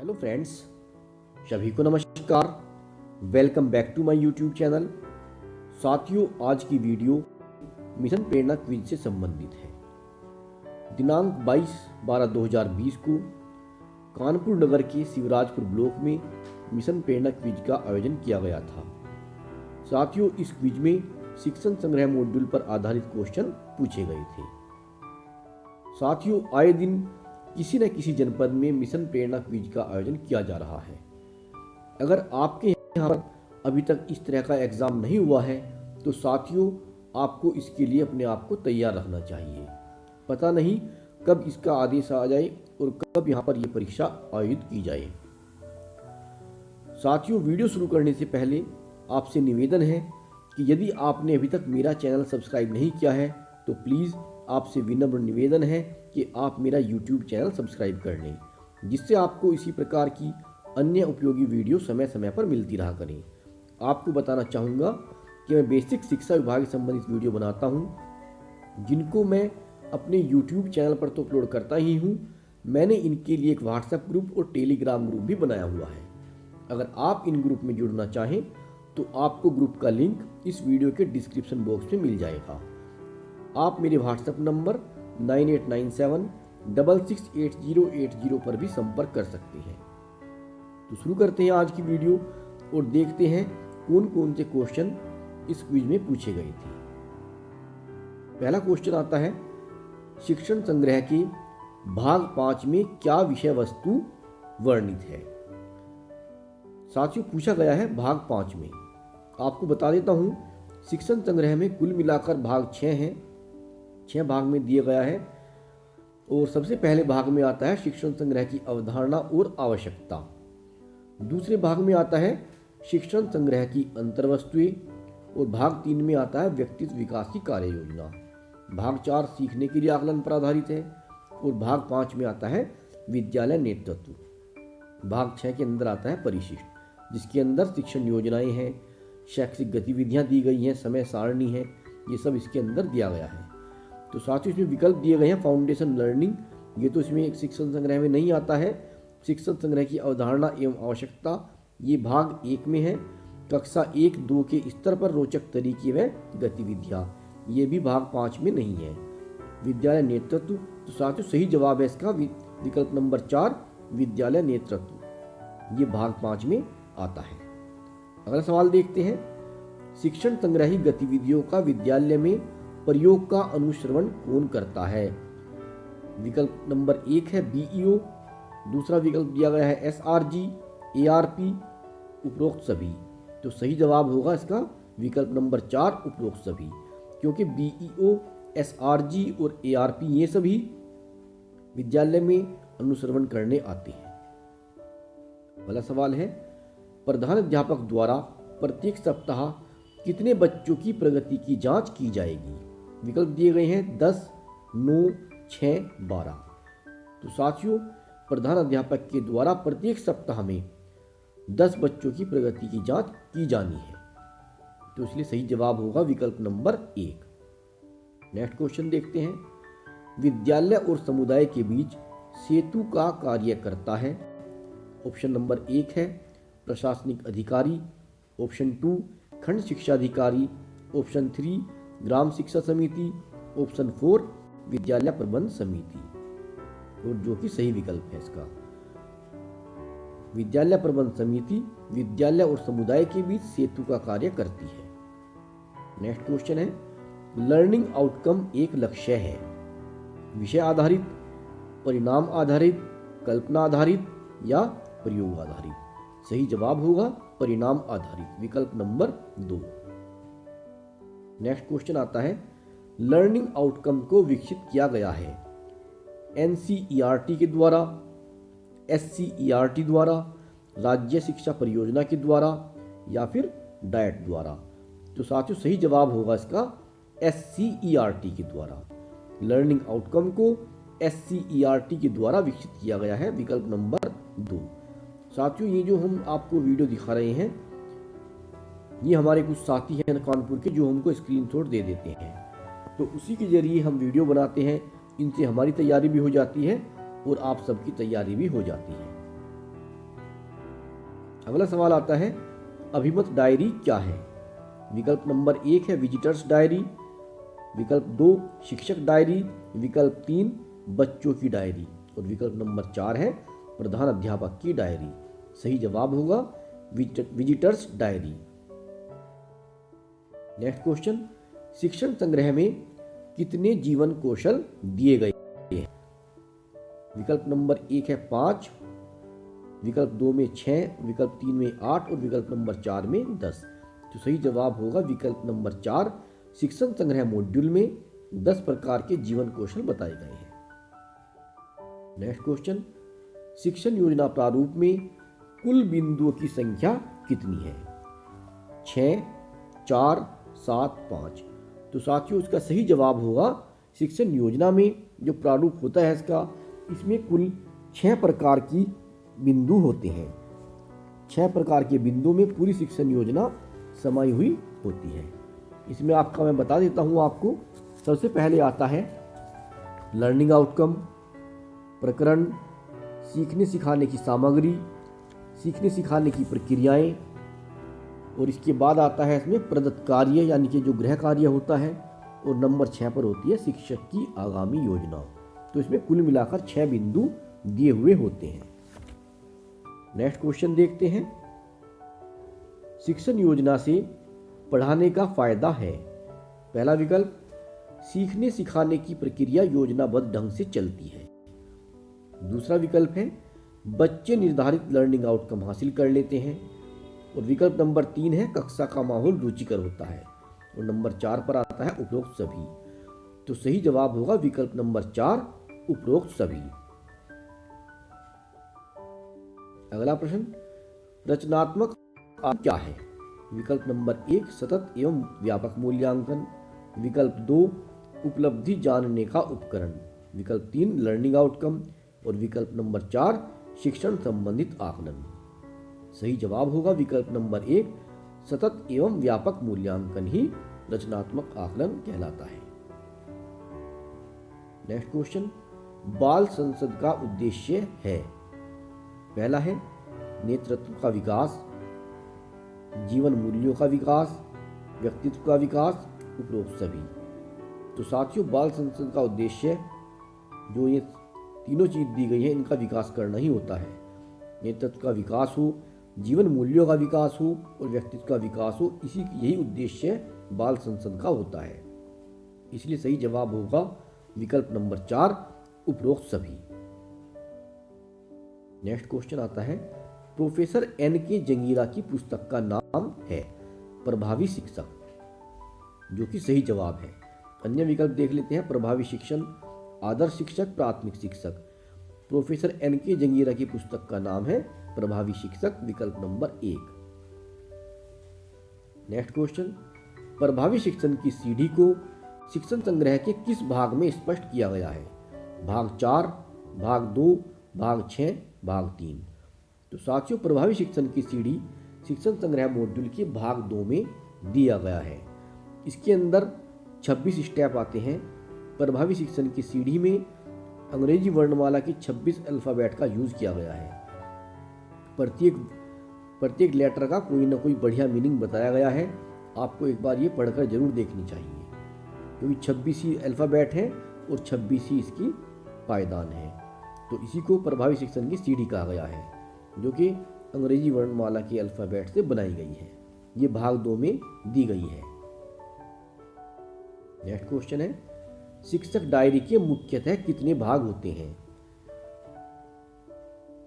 Hello friends, सभी को नमस्कार। Welcome back to my YouTube channel. साथियों, आज की वीडियो मिशन प्रेरणा क्विज से संबंधित है। दिनांक 22/12/2020 को कानपुर नगर के शिवराजपुर ब्लॉक में मिशन प्रेरणा क्विज का आयोजन किया गया था। साथियों, इस क्विज में शिक्षण संग्रह मॉड्यूल पर आधारित क्वेश्चन पूछे गए थे। साथियों, आए दिन किसी न किसी जनपद में मिशन प्रेरणा क्विज का आयोजन किया जा रहा है। अगर आपके यहाँ पर अभी तक इस तरह का एग्जाम नहीं हुआ है तो साथियों, आपको इसके लिए अपने आप को तैयार रखना चाहिए। पता नहीं कब इसका आदेश आ जाए और कब यहाँ पर यह परीक्षा आयोजित की जाए। साथियों, वीडियो शुरू करने से पहले आपसे निवेदन है कि यदि आपने अभी तक मेरा चैनल सब्सक्राइब नहीं किया है तो प्लीज़ आपसे विनम्र निवेदन है कि आप मेरा YouTube चैनल सब्सक्राइब कर लें, जिससे आपको इसी प्रकार की अन्य उपयोगी वीडियो समय समय पर मिलती रहा करें। आपको बताना चाहूँगा कि मैं बेसिक शिक्षा विभाग से संबंधित वीडियो बनाता हूँ, जिनको मैं अपने YouTube चैनल पर तो अपलोड करता ही हूँ, मैंने इनके लिए एक व्हाट्सएप ग्रुप और टेलीग्राम ग्रुप भी बनाया हुआ है। अगर आप इन ग्रुप में जुड़ना चाहें तो आपको ग्रुप का लिंक इस वीडियो के डिस्क्रिप्शन बॉक्स में मिल जाएगा। आप मेरे व्हाट्सएप नंबर 9897668080 पर भी संपर्क कर सकते हैं। तो शुरू करते हैं आज की वीडियो और देखते हैं कौन कौन से क्वेश्चन इस क्विज में पूछे गए थे। पहला क्वेश्चन आता है, शिक्षण संग्रह के भाग 5 में क्या विषय वस्तु वर्णित है। साथियों, पूछा गया है भाग 5 में। आपको बता देता हूं, शिक्षण संग्रह में कुल मिलाकर भाग 6 हैं। 6 भाग में दिया गया है और सबसे पहले भाग में आता है शिक्षण संग्रह की अवधारणा और आवश्यकता। दूसरे भाग में आता है शिक्षण संग्रह की अंतर्वस्तुएं और भाग 3 में आता है व्यक्तित्व विकास की कार्य योजना। भाग 4 सीखने के लिए आकलन पर आधारित है और भाग 5 में आता है विद्यालय नेतृत्व। भाग 6 के अंदर आता है परिशिष्ट, जिसके अंदर शिक्षण योजनाएं हैं, शैक्षिक गतिविधियां दी गई हैं, समय सारणी है, ये सब इसके अंदर दिया गया है। तो साथियों, इसमें विकल्प दिए गए हैं फाउंडेशन लर्निंग, ये तो इसमें एक शिक्षण संग्रह में नहीं आता है। शिक्षण संग्रह की अवधारणा एवं आवश्यकता, ये भाग 1 में है। कक्षा 1-2 के स्तर पर रोचक तरीके व गतिविधियाँ, ये भी भाग 5 में नहीं है। विद्यालय नेतृत्व, तो साथियों सही जवाब है इसका विकल्प नंबर 4, विद्यालय नेतृत्व, ये भाग 5 में आता है। अगला सवाल देखते हैं, शिक्षण संग्रही गतिविधियों का विद्यालय में प्रयोग का अनुश्रवण कौन करता है। विकल्प नंबर 1 है BEO, दूसरा विकल्प दिया गया है SRG, ARP, उपरोक्त सभी। तो सही जवाब होगा इसका विकल्प नंबर 4, उपरोक्त सभी, क्योंकि BEO, SRG और ARP ये सभी विद्यालय में अनुश्रवण करने आते हैं। अगला सवाल है, प्रधान अध्यापक द्वारा प्रत्येक सप्ताह कितने बच्चों की प्रगति की जांच की जाएगी। विकल्प दिए गए हैं 10, 9, 6, 12। तो साथियों, प्रधान अध्यापक के द्वारा प्रत्येक सप्ताह में 10 बच्चों की प्रगति की जांच की जानी है, तो इसलिए सही जवाब होगा विकल्प नंबर 1। नेक्स्ट क्वेश्चन देखते हैं, विद्यालय और समुदाय के बीच सेतु का कार्य करता है। ऑप्शन नंबर 1 है प्रशासनिक अधिकारी, ऑप्शन 2 खंड शिक्षा अधिकारी, ऑप्शन 3 ग्राम शिक्षा समिति, ऑप्शन 4 विद्यालय प्रबंध समिति, और जो कि सही विकल्प है इसका विद्यालय प्रबंध समिति विद्यालय और समुदाय के बीच सेतु का कार्य करती है। नेक्स्ट क्वेश्चन है, लर्निंग आउटकम एक लक्ष्य है। विषय आधारित, परिणाम आधारित, कल्पना आधारित या प्रयोग आधारित। सही जवाब होगा परिणाम आधारित, विकल्प नंबर 2। नेक्स्ट क्वेश्चन आता है, लर्निंग आउटकम को विकसित किया गया है NCERT के द्वारा, SCERT द्वारा, राज्य शिक्षा परियोजना के द्वारा या फिर डाइट द्वारा। तो साथियों सही जवाब होगा इसका SCERT के द्वारा। लर्निंग आउटकम को SCERT के द्वारा विकसित किया गया है, विकल्प नंबर 2। साथियों, ये जो हम आपको वीडियो दिखा रहे हैं, ये हमारे कुछ साथी हैं कानपुर के, जो हमको स्क्रीनशॉट दे देते हैं, तो उसी के जरिए हम वीडियो बनाते हैं। इनसे हमारी तैयारी भी हो जाती है और आप सबकी तैयारी भी हो जाती है। अगला सवाल आता है, अभिमत डायरी क्या है? विकल्प नंबर 1 है विजिटर्स डायरी, विकल्प 2 शिक्षक डायरी, विकल्प 3 बच्चों की डायरी और विकल्प नंबर 4 है प्रधान अध्यापक की डायरी। सही जवाब होगा विजिटर्स डायरी। नेक्स्ट क्वेश्चन, शिक्षण संग्रह में कितने जीवन कौशल दिए गए हैं? विकल्प नंबर 1 है 5, विकल्प 2 में 6, विकल्प 3 में 8 और विकल्प नंबर 4 में 10। तो सही जवाब होगा विकल्प नंबर 4। शिक्षण संग्रह मॉड्यूल में 10 प्रकार के जीवन कौशल बताए गए हैं। नेक्स्ट क्वेश्चन, शिक्षण योजना प्रारूप में कुल बिंदुओं की संख्या कितनी है? 6, 4, 7, 5। तो साथियों इसका सही जवाब होगा शिक्षण योजना में जो प्रारूप होता है इसमें कुल 6 प्रकार की बिंदु होते हैं। 6 प्रकार के बिंदुओं में पूरी शिक्षण योजना समाई हुई होती है। इसमें आपका मैं बता देता हूँ आपको। सबसे पहले आता है लर्निंग आउटकम, प्रकरण, सीखने सिखाने की सामग्री, सीखने सिखाने की प्रक्रियाएं और इसके बाद आता है इसमें प्रदत्त कार्य यानी कि जो गृह कार्य होता है और नंबर 6 पर होती है शिक्षक की आगामी योजना। तो इसमें कुल मिलाकर 6 बिंदु दिए हुए होते हैं। नेक्स्ट क्वेश्चन देखते हैं, शिक्षण योजना से पढ़ाने का फायदा है। पहला विकल्प, सीखने सिखाने की प्रक्रिया योजनाबद्ध ढंग से चलती है। दूसरा विकल्प है बच्चे निर्धारित लर्निंग आउटकम हासिल कर लेते हैं और विकल्प नंबर 3 है कक्षा का माहौल रुचिकर होता है और नंबर 4 पर आता है उपरोक्त सभी। तो सही जवाब होगा विकल्प नंबर 4 उपरोक्त सभी। अगला प्रश्न, रचनात्मक क्या है? विकल्प नंबर 1 सतत एवं व्यापक मूल्यांकन, विकल्प 2 उपलब्धि जानने का उपकरण, विकल्प 3 लर्निंग आउटकम और विकल्प नंबर 4 शिक्षण संबंधित आकलन। सही जवाब होगा विकल्प नंबर 1 सतत एवं व्यापक मूल्यांकन ही रचनात्मक आकलन कहलाता है। नेक्स्ट क्वेश्चन, बाल संसद का उद्देश्य है। पहला है नेतृत्व का विकास, जीवन मूल्यों का विकास, व्यक्तित्व का विकास, उपरोक्त सभी। तो साथियों बाल संसद का उद्देश्य जो ये तीनों चीज दी गई है इनका विकास करना ही होता है। नेतृत्व का विकास हो, जीवन मूल्यों का विकास हो और व्यक्तित्व का विकास हो, यही उद्देश्य बाल संसद का होता है। इसलिए सही जवाब होगा विकल्प नंबर 4 उपरोक्त सभी। नेक्स्ट क्वेश्चन आता है, प्रोफेसर N.K. जंगीरा की पुस्तक का नाम है प्रभावी शिक्षक, जो कि सही जवाब है। अन्य विकल्प देख लेते हैं, प्रभावी शिक्षण, आदर्श शिक्षक, प्राथमिक शिक्षक। Professor N.K. जंगीरा की पुस्तक का नाम है प्रभावी शिक्षक, विकल्प नंबर 1। नेक्स्ट क्वेश्चन, प्रभावी शिक्षण की सीढ़ी को शिक्षण संग्रह के किस भाग में स्पष्ट किया गया है? भाग 4, भाग 2, भाग 6, भाग 3। तो साथियों प्रभावी शिक्षण की सीढ़ी शिक्षण संग्रह मॉड्यूल के भाग 2 में दिया गया है। इसके अंदर 26 स्टेप आते हैं। प्रभावी शिक्षण की सीढ़ी में अंग्रेजी वर्णमाला की 26 अल्फ़ाबेट का यूज किया गया है। प्रत्येक लेटर का कोई ना कोई बढ़िया मीनिंग बताया गया है। आपको एक बार ये पढ़कर जरूर देखनी चाहिए, क्योंकि 26 ही अल्फ़ाबेट है और 26 ही इसकी पायदान है। तो इसी को प्रभावी शिक्षण की सीढ़ी कहा गया है, जो कि अंग्रेजी वर्णमाला के अल्फ़ाबेट से बनाई गई है। ये भाग 2 में दी गई है। नेक्स्ट क्वेश्चन है, शिक्षक डायरी के मुख्यतः कितने भाग होते हैं?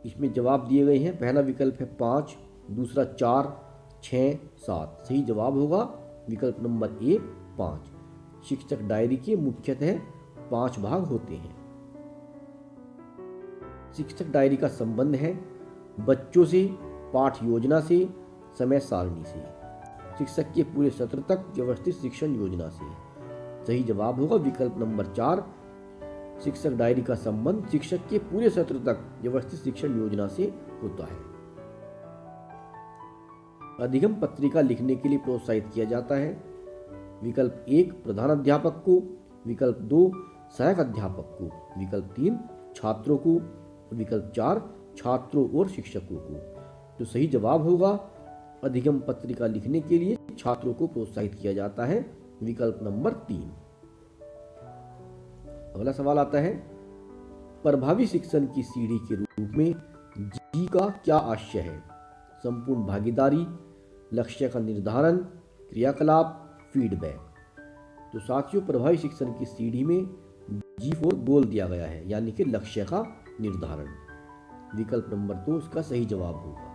इसमें जवाब दिए गए हैं। पहला विकल्प है 5, दूसरा 4, 6, 7। सही जवाब होगा विकल्प नंबर 1 5। शिक्षक डायरी के मुख्यतः 5 भाग होते हैं। शिक्षक डायरी का संबंध है बच्चों से, पाठ योजना से, समय सारणी से, शिक्षक के पूरे सत्र तक व्यवस्थित शिक्षण योजना से। सही जवाब होगा विकल्प नंबर 4। शिक्षक डायरी का संबंध शिक्षक के पूरे सत्र तक व्यवस्थित शिक्षण योजना से होता है। अधिगम पत्रिका लिखने के लिए प्रोत्साहित किया जाता है। विकल्प 1 प्रधान अध्यापक को, विकल्प 2 सहायक अध्यापक को, विकल्प 3 छात्रों को, विकल्प 4 छात्रों और शिक्षकों को। तो सही जवाब होगा अधिगम पत्रिका लिखने के लिए छात्रों को प्रोत्साहित किया जाता है, विकल्प नंबर 3। अगला सवाल आता है, प्रभावी शिक्षण की सीढ़ी के रूप में जी का क्या आशय है? संपूर्ण भागीदारी, लक्ष्य का निर्धारण, क्रियाकलाप, फीडबैक। तो साथियों, प्रभावी शिक्षण की सीढ़ी में G4 गोल दिया गया है, यानी कि लक्ष्य का निर्धारण। विकल्प नंबर 2 इसका सही जवाब होगा।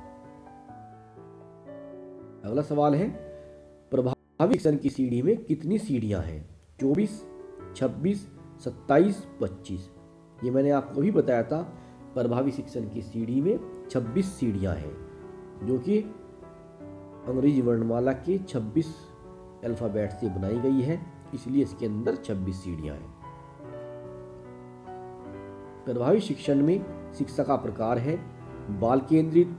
अगला सवाल है, प्रभावी शिक्षण की सीढ़ी में कितनी सीढ़ियां हैं? 24, 26, 27, 25। ये मैंने आपको भी बताया था, प्रभावी शिक्षण की सीढ़ी में 26 सीढ़ियां हैं, जो कि अंग्रेजी वर्णमाला के 26 अल्फाबेट से बनाई गई है, इसलिए इसके अंदर 26 सीढ़ियां हैं। प्रभावी शिक्षण में शिक्षा का प्रकार है बाल केंद्रित,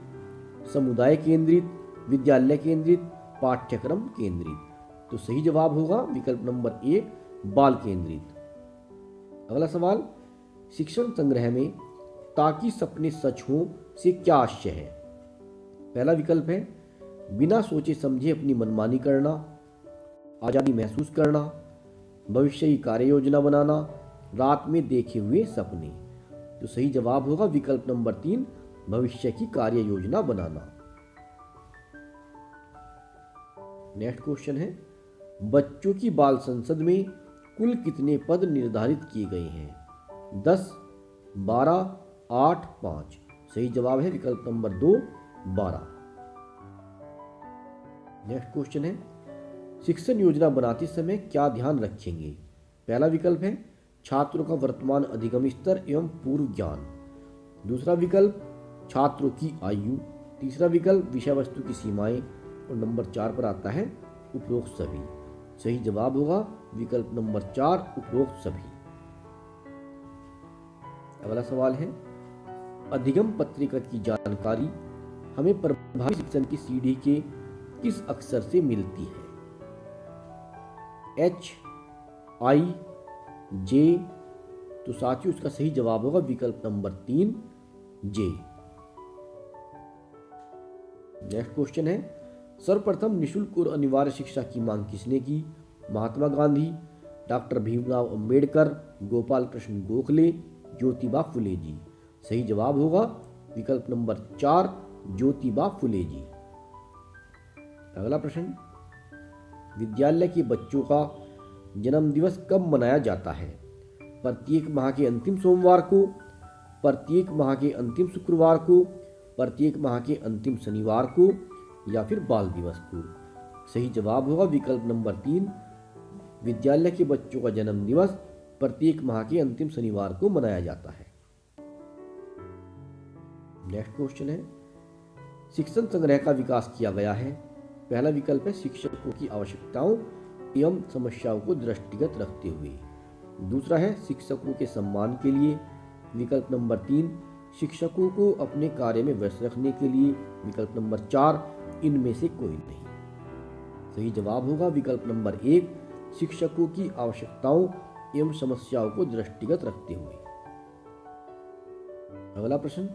समुदाय केंद्रित, विद्यालय केंद्रित, पाठ्यक्रम केंद्रित। तो सही जवाब होगा विकल्प नंबर 1 बाल केंद्रित। अगला सवाल, शिक्षण संग्रह में ताकि सपने सच हों से क्या आशय है? पहला विकल्प है बिना सोचे समझे अपनी मनमानी करना, आजादी महसूस करना, भविष्य की कार्य योजना बनाना, रात में देखे हुए सपने। तो सही जवाब होगा विकल्प नंबर 3 भविष्य की कार्य योजना बनाना। नेक्स्ट क्वेश्चन है, बच्चों की बाल संसद में कुल कितने पद निर्धारित किए गए हैं? 10, 12, 8, 5। सही जवाब है विकल्प नंबर 2 12। नेक्स्ट क्वेश्चन है, शिक्षण योजना बनाते समय क्या ध्यान रखेंगे? पहला विकल्प है छात्रों का वर्तमान अधिगम स्तर एवं पूर्व ज्ञान। दूसरा विकल्प छात्रों की आयु। तीसरा विकल्प विषय वस्तु की सीमाएं। और नंबर 4 पर आता है उपरोक्त सभी। सही जवाब होगा विकल्प नंबर 4 उपरोक्त सभी। अगला सवाल है, अधिगम पत्रिका की जानकारी हमें प्रभावी शिक्षण की सीढ़ी के किस अक्षर से मिलती है? H, I, J। तो साथियों इसका सही जवाब होगा विकल्प नंबर 3 J। नेक्स्ट क्वेश्चन है, सर्वप्रथम निशुल्क और अनिवार्य शिक्षा की मांग किसने की? महात्मा गांधी, डॉक्टर भीमराव अंबेडकर, गोपाल कृष्ण गोखले, ज्योतिबा फुले जी। सही जवाब होगा विकल्प नंबर 4 ज्योतिबा फुले जी। अगला प्रश्न, विद्यालय के बच्चों का जन्मदिवस कब मनाया जाता है? प्रत्येक माह के अंतिम सोमवार को, प्रत्येक माह के अंतिम शुक्रवार को, प्रत्येक माह के अंतिम शनिवार को, या फिर बाल दिवस को। सही जवाब होगा विकल्प नंबर 3 विद्यालय के बच्चों का जन्म दिवस प्रत्येक माह के अंतिम शनिवार को मनाया जाता है। नेक्स्ट क्वेश्चन है, शिक्षण संग्रह का विकास किया गया है। पहला विकल्प है शिक्षकों की आवश्यकताओं एवं समस्याओं को दृष्टिगत रखते हुए। दूसरा है शिक्षकों के सम्मान के लिए। विकल्प नंबर 3 शिक्षकों को अपने कार्य में व्यस्त रखने के लिए। विकल्प नंबर 4 इनमें से कोई नहीं। सही जवाब होगा विकल्प नंबर 1 शिक्षकों की आवश्यकताओं एवं समस्याओं को दृष्टिगत रखते हुए। अगला प्रश्न,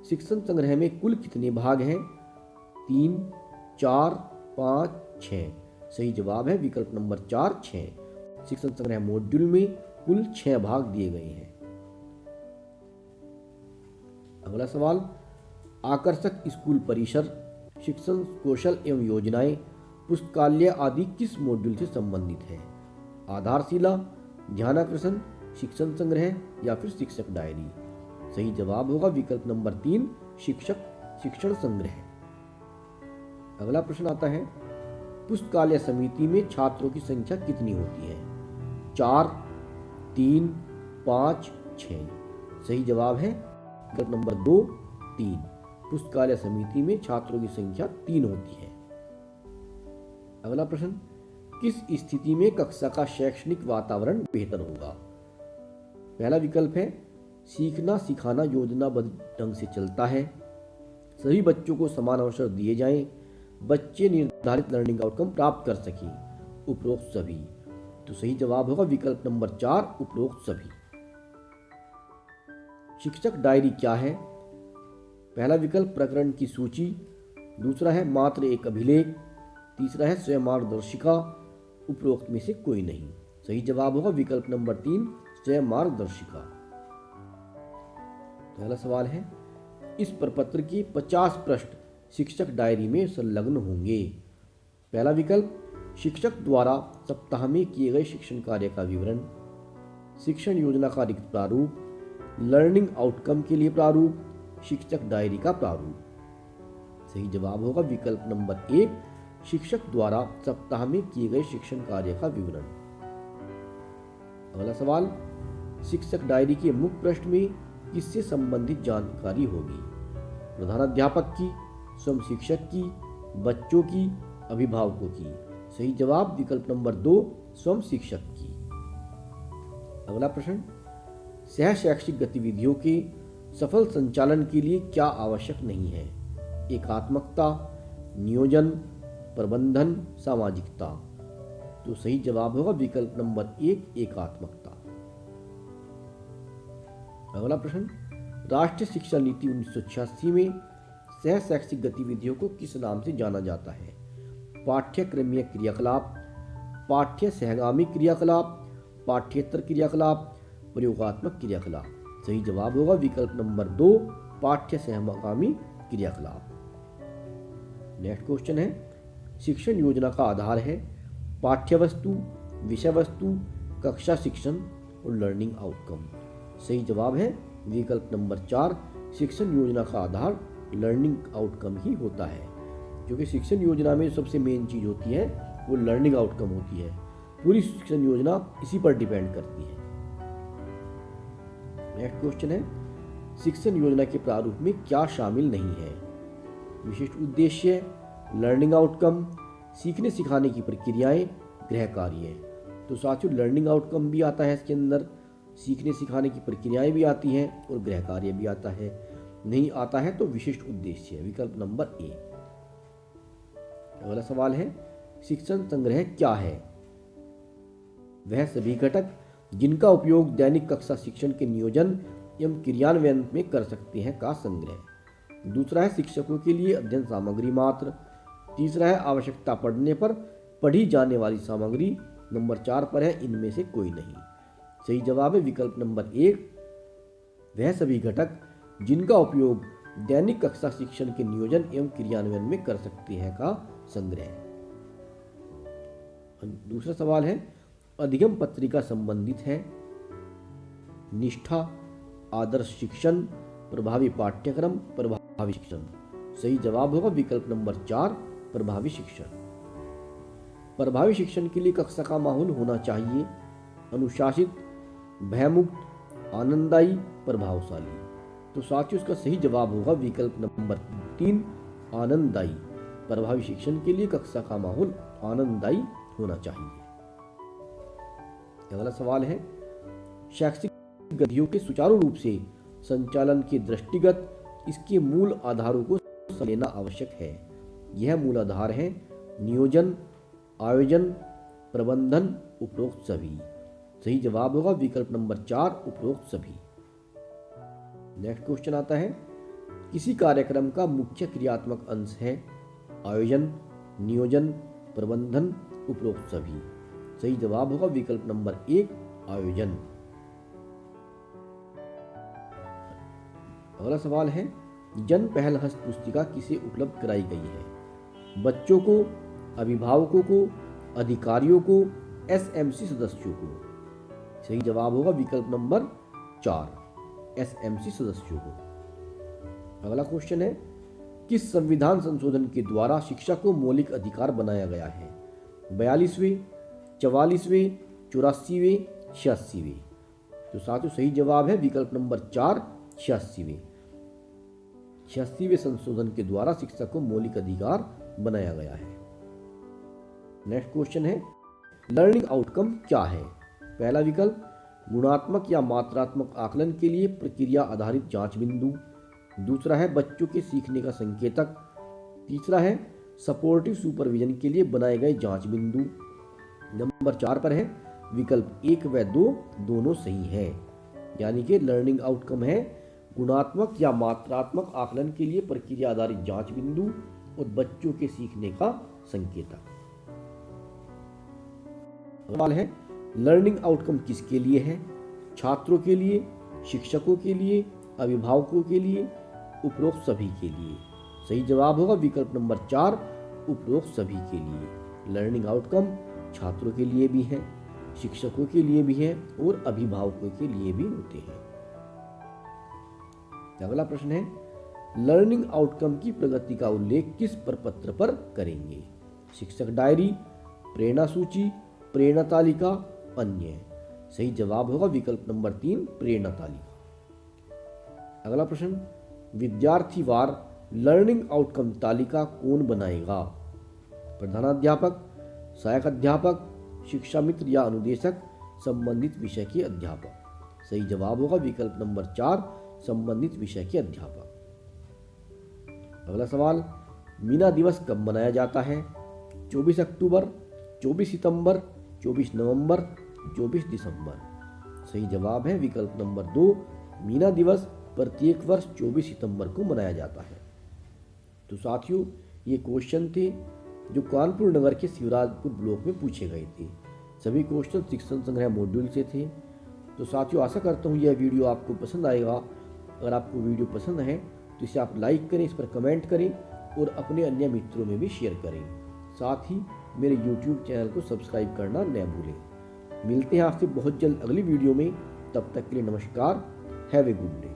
शिक्षण संग्रह में कुल कितने भाग हैं? 3, 4, 5, 6। सही जवाब है विकल्प नंबर 4 6। शिक्षण संग्रह मॉड्यूल में कुल 6 भाग दिए गए हैं। अगला सवाल, आकर्षक स्कूल परिसर, शिक्षण कौशल एवं योजनाएं, पुस्तकालय आदि किस मॉड्यूल से संबंधित है? आधारशिला, ध्यानाकर्षण, शिक्षण संग्रह, या फिर शिक्षक डायरी। सही जवाब होगा विकल्प नंबर 3 शिक्षण संग्रह। अगला प्रश्न आता है, पुस्तकालय समिति में छात्रों की संख्या कितनी होती है? 4, 3, 5, 6। सही जवाब है विकल्प नंबर 2 3। पुस्तकालय समिति में छात्रों की संख्या 3 होती है। अगला प्रश्न, किस स्थिति में कक्षा का शैक्षणिक वातावरण बेहतर होगा? पहला विकल्प है सीखना सिखाना योजनाबद्ध ढंग से चलता है, सभी बच्चों को समान अवसर दिए जाएं, बच्चे निर्धारित लर्निंग आउटकम प्राप्त कर सकें, उपरोक्त सभी। तो सही जवाब होगा विकल्प नंबर 4 उपरोक्त सभी। शिक्षक डायरी क्या है? पहला विकल्प प्रकरण की सूची, दूसरा है मात्र एक अभिलेख, तीसरा है स्वयं मार्गदर्शिका, उपरोक्त में से कोई नहीं। सही जवाब होगा विकल्प नंबर 3 स्वयं मार्गदर्शिका। पहला सवाल है इस प्रपत्र के 50 पृष्ठ शिक्षक डायरी में संलग्न होंगे। पहला विकल्प शिक्षक द्वारा सप्ताह में किए गए शिक्षण कार्य का विवरण, शिक्षण योजना का रिक्त प्रारूप, लर्निंग आउटकम के लिए प्रारूप, शिक्षक डायरी का प्रारूप। सही जवाब होगा विकल्प नंबर 1 शिक्षक द्वारा सप्ताह में किए गए शिक्षण कार्य का विवरण। अगला सवाल शिक्षक डायरी के मुख्य पृष्ठ में किससे संबंधित जानकारी होगी? प्रधानाध्यापक की, स्वयं शिक्षक की, बच्चों की, अभिभावकों की। सही जवाब विकल्प नंबर 2 स्वयं शिक्षक की। अगला प्रश्न सह शैक्षिक गतिविधियों के सफल संचालन के लिए क्या आवश्यक नहीं है? एकात्मकता, नियोजन, प्रबंधन, सामाजिकता। तो सही जवाब होगा विकल्प नंबर 1 एकात्मकता। अगला प्रश्न राष्ट्रीय शिक्षा नीति 1986 में सह शैक्षिक गतिविधियों को किस नाम से जाना जाता है? पाठ्यक्रमीय क्रियाकलाप, पाठ्य सहगामी क्रियाकलाप, पाठ्येतर क्रियाकलाप, प्रयोगात्मक क्रियाकलाप। सही जवाब होगा विकल्प नंबर 2 पाठ्य सहगामी क्रियाकलाप। नेक्स्ट क्वेश्चन है शिक्षण योजना का आधार है पाठ्य वस्तु, विषय वस्तु, कक्षा शिक्षण और लर्निंग आउटकम। सही जवाब है विकल्प नंबर 4 शिक्षण योजना का आधार लर्निंग आउटकम ही होता है, क्योंकि शिक्षण योजना में सबसे मेन चीज होती है वो लर्निंग आउटकम होती है। पूरी शिक्षण योजना इसी पर डिपेंड करती है। नेक्स्ट क्वेश्चन है शिक्षण योजना के प्रारूप में क्या शामिल नहीं है? विशिष्ट उद्देश्य, लर्निंग आउटकम, सीखने सिखाने की प्रक्रियाएं, गृह कार्य। तो साथियों लर्निंग आउटकम भी आता है इसके अंदर, सीखने सिखाने की प्रक्रियाएं भी आती हैं और गृह कार्य भी आता है। नहीं आता है तो विशिष्ट उद्देश्य, विकल्प नंबर 1। अगला सवाल है शिक्षण संग्रह क्या है? वह सभी घटक जिनका उपयोग दैनिक कक्षा शिक्षण के नियोजन एवं क्रियान्वयन में कर सकते हैं का संग्रह। दूसरा है शिक्षकों के लिए अध्ययन सामग्री मात्र। तीसरा है आवश्यकता पड़ने पर पढ़ी जाने वाली सामग्री। नंबर 4 पर है इनमें से कोई नहीं। सही जवाब है विकल्प नंबर 1 वह सभी घटक जिनका उपयोग दैनिक कक्षा शिक्षण के नियोजन एवं क्रियान्वयन में कर सकते हैं का संग्रह। दूसरा सवाल है अधिगम पत्रिका संबंधित है निष्ठा, आदर्श शिक्षण, प्रभावी पाठ्यक्रम, प्रभावी शिक्षण। सही जवाब होगा विकल्प नंबर 4 प्रभावी शिक्षण। प्रभावी शिक्षण के लिए कक्षा का माहौल होना चाहिए अनुशासित, भयमुक्त, आनंददायी, प्रभावशाली। तो साथियों इसका सही जवाब होगा विकल्प नंबर 3 आनंददायी। प्रभावी शिक्षण के लिए कक्षा का माहौल आनंददायी होना चाहिए। अगला सवाल है शैक्षिक गतिविधियों के सुचारू रूप से संचालन के दृष्टिगत इसके मूल आधारों को लेना आवश्यक है। यह मूल आधार है नियोजन, आयोजन, प्रबंधन, उपरोक्त सभी। सही जवाब होगा विकल्प नंबर 4 उपरोक्त सभी। नेक्स्ट क्वेश्चन आता है किसी कार्यक्रम का मुख्य क्रियात्मक अंश है आयोजन, नियोजन, प्रबंधन, उपरोक्त सभी। सही जवाब होगा विकल्प नंबर 1 आयोजन। अगला सवाल है जन पहल हस्त पुस्तिका किसे उपलब्ध कराई गई है? बच्चों को, अभिभावकों को, अधिकारियों को, एसएमसी सदस्यों को। सही जवाब होगा विकल्प नंबर 4 एसएमसी सदस्यों को। अगला क्वेश्चन है किस संविधान संशोधन के द्वारा शिक्षा को मौलिक अधिकार बनाया गया है? 42वें, 44वें, 84वें, 86वें। तो साथियों सही जवाब है विकल्प नंबर 4 86वें। 86वें संशोधन के द्वारा शिक्षा को मौलिक अधिकार बनाया गया है। नेक्स्ट क्वेश्चन है लर्निंग आउटकम क्या है? पहला विकल्प गुणात्मक या मात्रात्मक आकलन के लिए प्रक्रिया आधारित जांच बिंदु। दूसरा है बच्चों के सीखने का संकेतक। तीसरा है सपोर्टिव सुपरविजन के लिए बनाए गए जांच बिंदु। नंबर 4 पर है विकल्प 1 व 2 दोनों सही है, यानी कि लर्निंग आउटकम है गुणात्मक या मात्रात्मक आकलन के लिए प्रक्रिया आधारित जांच बिंदु और बच्चों के सीखने का संकेतक। सवाल है, लर्निंग आउटकम किसके लिए है? छात्रों के लिए, शिक्षकों के लिए, अभिभावकों के लिए, उपरोक्त सभी के लिए। सही जवाब होगा विकल्प नंबर 4, उपरोक्त सभी के लिए। लर्निंग आउटकम छात्रों के लिए भी है, शिक्षकों के लिए भी है और अभिभावकों के लिए भी होते हैं। अगला प्रश्न है, लर्निंग आउटकम की प्रगति का उल्लेख किस प्रपत्र पर करेंगे? शिक्षक डायरी, प्रेरणा सूची, प्रेरणा तालिका, अन्य। सही जवाब होगा विकल्प नंबर 3, प्रेरणा तालिका। अगला प्रश्न, विद्यार्थीवार लर्निंग आउटकम तालिका कौन बनाएगा? प्रधानाध्यापक, सहायक अध्यापक, शिक्षा मित्र या अनुदेशक, संबंधित विषय के अध्यापक। सही जवाब होगा विकल्प नंबर 4, संबंधित विषय के अध्यापक। अगला सवाल, मीना दिवस कब मनाया जाता है? 24 अक्टूबर, 24 सितंबर, 24 नवंबर, 24 दिसंबर। सही जवाब है विकल्प नंबर 2, मीना दिवस प्रत्येक वर्ष 24 सितंबर को मनाया जाता है। तो साथियों, ये क्वेश्चन थे जो कानपुर नगर के शिवराजपुर ब्लॉक में पूछे गए थे। सभी क्वेश्चन शिक्षण संग्रह मॉड्यूल से थे। तो साथियों, आशा करता हूँ यह वीडियो आपको पसंद आएगा। अगर आपको वीडियो पसंद है तो इसे आप लाइक करें, इस पर कमेंट करें और अपने अन्य मित्रों में भी शेयर करें। साथ ही मेरे YouTube चैनल को सब्सक्राइब करना न भूलें। मिलते हैं आपसे बहुत जल्द अगली वीडियो में। तब तक के लिए नमस्कार। Have a good day.